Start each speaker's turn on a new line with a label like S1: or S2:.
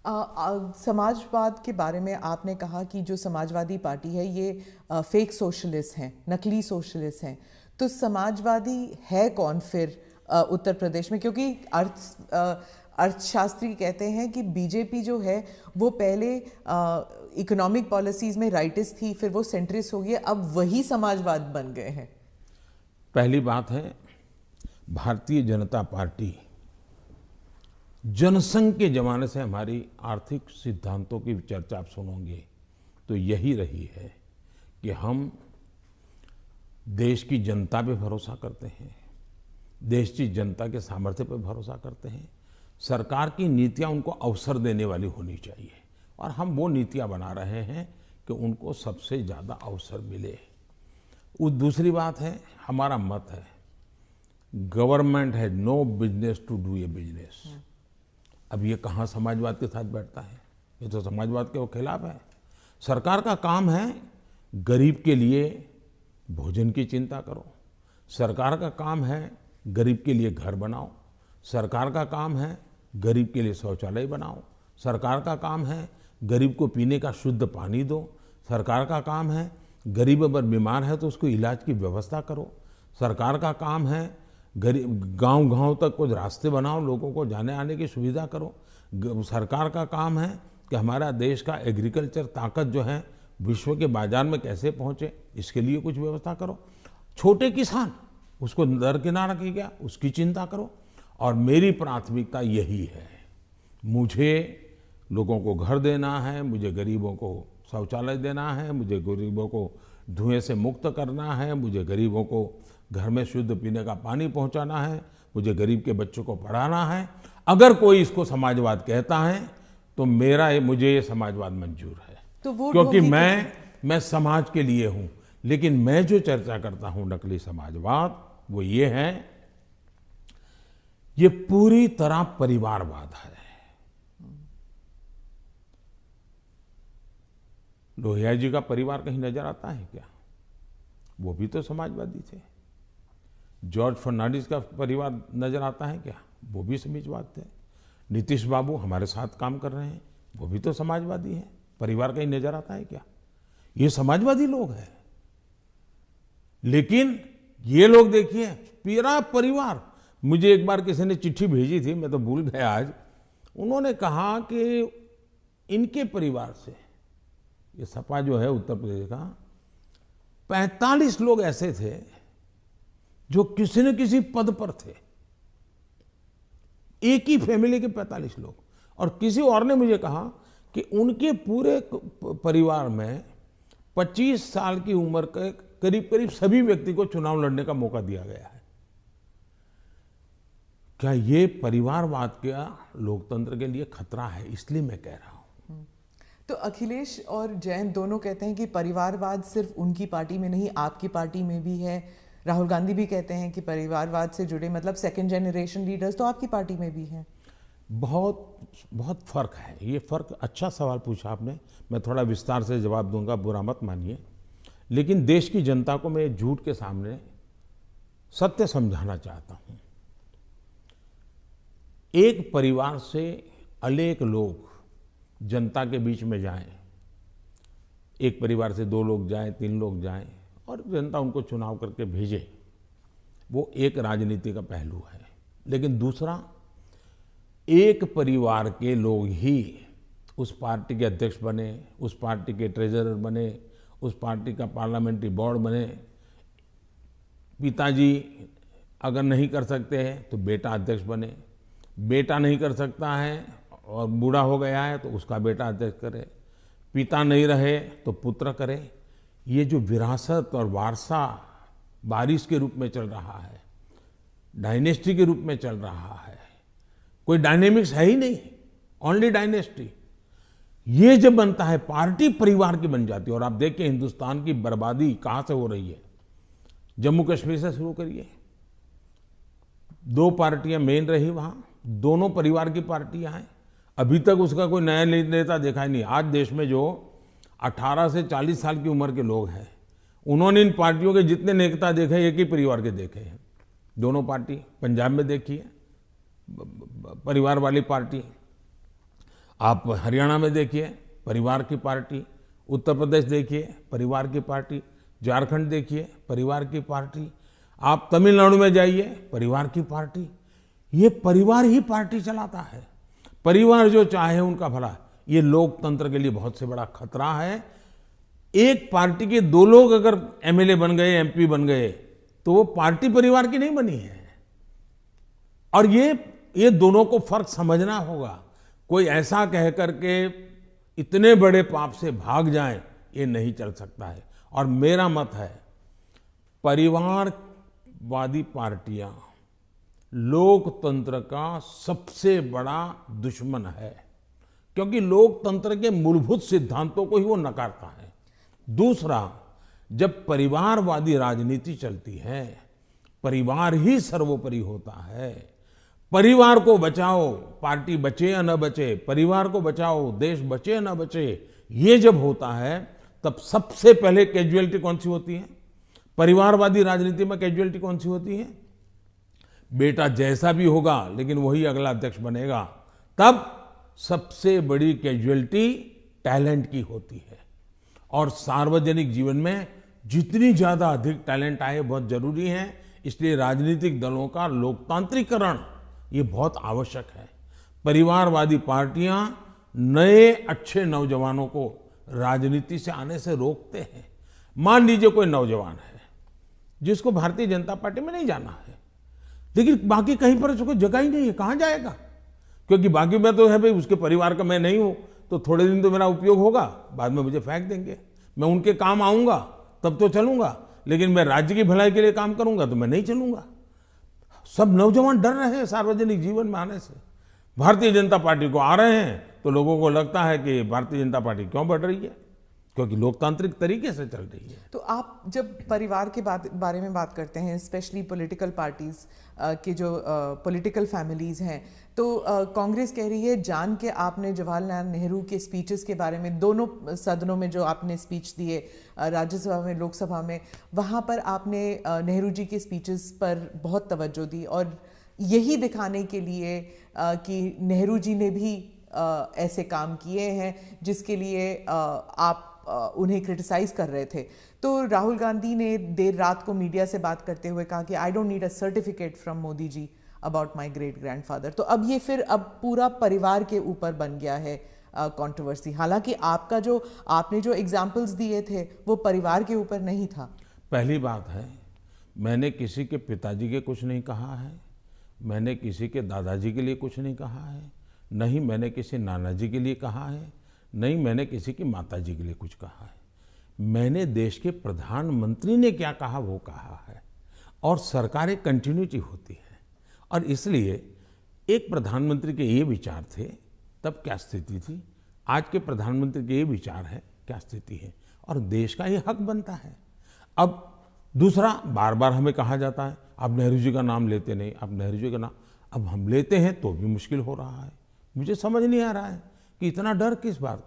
S1: समाजवाद के बारे में आपने कहा कि जो समाजवादी पार्टी है ये फेक सोशलिस्ट हैं, नकली सोशलिस्ट हैं। तो समाजवादी है कौन फिर उत्तर प्रदेश में? क्योंकि अर्थशास्त्री कहते हैं कि बीजेपी जो है वो पहले इकोनॉमिक पॉलिसीज में राइटिस्ट थी, फिर वो सेंट्रिस्ट हो गई, अब वही समाजवाद बन गए हैं।
S2: पहली बात है, भारतीय जनता पार्टी जनसंघ के जमाने से हमारी आर्थिक सिद्धांतों की चर्चा आप सुनोगे तो यही रही है कि हम देश की जनता पे भरोसा करते हैं, देश की जनता के सामर्थ्य पे भरोसा करते हैं। सरकार की नीतियां उनको अवसर देने वाली होनी चाहिए और हम वो नीतियां बना रहे हैं कि उनको सबसे ज़्यादा अवसर मिले। दूसरी बात है, हमारा मत है government has no business to do a business. अब ये कहाँ समाजवाद के साथ बैठता है? ये तो समाजवाद के खिलाफ है। सरकार का काम है गरीब के लिए भोजन की चिंता करो, सरकार का काम है गरीब के लिए घर बनाओ, सरकार का काम है गरीब के लिए शौचालय बनाओ, सरकार का काम है गरीब को पीने का शुद्ध पानी दो, सरकार का काम है गरीब अगर बीमार है तो उसको इलाज की व्यवस्था करो, सरकार का काम है गरीब गांव-गांव तक कुछ रास्ते बनाओ, लोगों को जाने आने की सुविधा करो। सरकार का काम है कि हमारा देश का एग्रीकल्चर ताकत जो है विश्व के बाजार में कैसे पहुंचे, इसके लिए कुछ व्यवस्था करो। छोटे किसान उसको दरकिनार किया गया, उसकी चिंता करो। और मेरी प्राथमिकता यही है, मुझे लोगों को घर देना है, मुझे गरीबों को शौचालय देना है, मुझे गरीबों को धुएं से मुक्त करना है, मुझे गरीबों को घर में शुद्ध पीने का पानी पहुंचाना है, मुझे गरीब के बच्चों को पढ़ाना है। अगर कोई इसको समाजवाद कहता है तो मुझे ये समाजवाद मंजूर है, तो क्योंकि मैं समाज के लिए हूं। लेकिन मैं जो चर्चा करता हूं नकली समाजवाद, वो ये है, ये पूरी तरह परिवारवाद है। लोहिया जी का परिवार कहीं नजर आता है क्या? वो भी तो समाजवादी थे। जॉर्ज फर्नांडिस का परिवार नजर आता है क्या? वो भी समाजवाद थे। नीतीश बाबू हमारे साथ काम कर रहे हैं, वो भी तो समाजवादी हैं। परिवार कहीं नजर आता है क्या? ये समाजवादी लोग हैं। लेकिन ये लोग देखिए, पूरा परिवार। मुझे एक बार किसी ने चिट्ठी भेजी थी, मैं तो भूल गया आज। उन्होंने कहा कि इनके परिवार से, ये सपा जो है उत्तर प्रदेश का, 45 लोग ऐसे थे जो किसी न किसी पद पर थे। एक ही फैमिली के 45 लोग। और किसी और ने मुझे कहा कि उनके पूरे परिवार में 25 साल की उम्र के करीब करीब सभी व्यक्ति को चुनाव लड़ने का मौका दिया गया है। क्या ये परिवारवाद का लोकतंत्र के लिए खतरा है? इसलिए मैं कह रहा हूं।
S1: तो अखिलेश और जयंत दोनों कहते हैं कि परिवारवाद सिर्फ उनकी पार्टी में नहीं, आपकी पार्टी में भी है। राहुल गांधी भी कहते हैं कि परिवारवाद से जुड़े मतलब सेकंड जनरेशन लीडर्स तो आपकी पार्टी में भी हैं।
S2: बहुत फर्क है। ये फर्क, अच्छा सवाल पूछा आपने। मैं थोड़ा विस्तार से जवाब दूंगा, बुरा मत मानिए। लेकिन देश की जनता को मैं झूठ के सामने सत्य समझाना चाहता हूं। एक परिवार से अनेक लोग जनता के बीच में जाएं, एक परिवार से 2 लोग जाएं, 3 लोग जाएं और जनता उनको चुनाव करके भेजे, वो एक राजनीति का पहलू है। लेकिन दूसरा, एक परिवार के लोग ही उस पार्टी के अध्यक्ष बने, उस पार्टी के ट्रेजरर बने, उस पार्टी का पार्लियामेंट्री बोर्ड बने। पिताजी अगर नहीं कर सकते हैं तो बेटा अध्यक्ष बने, बेटा नहीं कर सकता है और बूढ़ा हो गया है तो उसका बेटा अध्यक्ष करे, पिता नहीं रहे तो पुत्र करे। ये जो विरासत और वारसा बारिश के रूप में चल रहा है, डायनेस्टी के रूप में चल रहा है, कोई डायनेमिक्स है ही नहीं, ओनली डायनेस्टी। ये जब बनता है, पार्टी परिवार की बन जाती है। और आप देखिए हिंदुस्तान की बर्बादी कहां से हो रही है। जम्मू कश्मीर से शुरू करिए, 2 पार्टियां मेन रही वहां, दोनों परिवार की पार्टियां हैं। अभी तक उसका कोई नया नेता देखा ही नहीं। आज देश में जो 18 से 40 साल की उम्र के लोग हैं, उन्होंने इन पार्टियों के जितने नेता देखे, एक ही परिवार के देखे हैं। दोनों पार्टी पंजाब में देखी है, परिवार वाली पार्टी, आप हरियाणा में देखिए, परिवार की पार्टी। उत्तर प्रदेश देखिए, परिवार की पार्टी। झारखंड देखिए, परिवार की पार्टी। आप तमिलनाडु में जाइए, परिवार की पार्टी। ये परिवार ही पार्टी चलाता है। परिवार जो चाहे उनका भला। ये लोकतंत्र के लिए बहुत से बड़ा खतरा है। एक पार्टी के दो लोग अगर एमएलए बन गए, एमपी बन गए, तो वो पार्टी परिवार की नहीं बनी है। और ये दोनों को फर्क समझना होगा। कोई ऐसा कह करके इतने बड़े पाप से भाग जाए, ये नहीं चल सकता है। और मेरा मत है, परिवारवादी पार्टियां लोकतंत्र का सबसे बड़ा दुश्मन है, क्योंकि लोकतंत्र के मूलभूत सिद्धांतों को ही वो नकारता है। दूसरा, जब परिवारवादी राजनीति चलती है, परिवार ही सर्वोपरि होता है। परिवार को बचाओ, पार्टी बचे या न बचे, परिवार को बचाओ, देश बचे या न बचे, ये जब होता है तब सबसे पहले कैजुअलिटी कौन सी होती है? परिवारवादी राजनीति में कैजुअलिटी कौन सी होती है? बेटा जैसा भी होगा लेकिन वही अगला अध्यक्ष बनेगा। तब सबसे बड़ी कैजुअलिटी टैलेंट की होती है। और सार्वजनिक जीवन में जितनी ज्यादा अधिक टैलेंट आए बहुत जरूरी है। इसलिए राजनीतिक दलों का लोकतांत्रिकरण ये बहुत आवश्यक है। परिवारवादी पार्टियां नए अच्छे नौजवानों को राजनीति से आने से रोकते हैं। मान लीजिए कोई नौजवान है जिसको भारतीय जनता पार्टी में नहीं जाना है, लेकिन बाकी कहीं पर उसको जगह ही नहीं है, कहां जाएगा? क्योंकि बाकी में तो है भाई, उसके परिवार का मैं नहीं हूं, तो थोड़े दिन तो मेरा उपयोग होगा, बाद में मुझे फेंक देंगे। मैं उनके काम आऊंगा तब तो चलूंगा, लेकिन मैं राज्य की भलाई के लिए काम करूंगा तो मैं नहीं चलूंगा। सब नौजवान डर रहे हैं सार्वजनिक जीवन में आने से। भारतीय जनता पार्टी को आ रहे हैं तो लोगों को लगता है कि भारतीय जनता पार्टी क्यों बढ़ रही है, क्योंकि लोकतांत्रिक तरीके से चल रही है।
S1: तो आप जब परिवार के बारे में बात करते हैं, स्पेशली पॉलिटिकल पार्टीज के जो पॉलिटिकल फैमिलीज हैं, तो कांग्रेस कह रही है जान के आपने जवाहरलाल नेहरू के स्पीचेस के बारे में, दोनों सदनों में जो आपने स्पीच दिए, राज्यसभा में, लोकसभा में, वहाँ पर आपने नेहरू जी के स्पीचेस पर बहुत तवज्जो दी और यही दिखाने के लिए कि नेहरू जी ने भी ऐसे काम किए हैं जिसके लिए आप उन्हें क्रिटिसाइज कर रहे थे। तो राहुल गांधी ने देर रात को मीडिया से बात करते हुए कहा कि I don't need a certificate from Modi ji about my great grandfather. तो अब ये फिर अब पूरा परिवार के ऊपर बन गया है कंट्रोवर्सी। हालांकि आपने जो एग्जाम्पल्स दिए थे वो परिवार के ऊपर नहीं था।
S2: पहली बात है, मैंने किसी के पिताजी के कुछ नहीं कहा है, मैंने किसी के दादाजी के लिए कुछ नहीं कहा है, नहीं मैंने किसी नाना जी के लिए कहा है, नहीं मैंने किसी की माता जी के लिए कुछ कहा है। मैंने देश के प्रधानमंत्री ने क्या कहा वो कहा है। और सरकार एक कंटिन्यूटी होती है, और इसलिए एक प्रधानमंत्री के ये विचार थे तब क्या स्थिति थी, आज के प्रधानमंत्री के ये विचार है क्या स्थिति है, और देश का ये हक बनता है। अब दूसरा, बार बार हमें कहा जाता है आप नेहरू जी का नाम लेते नहीं, आप नेहरू जी का नाम, अब हम लेते हैं तो भी मुश्किल हो रहा है। मुझे समझ नहीं आ रहा है कि इतना डर किस बात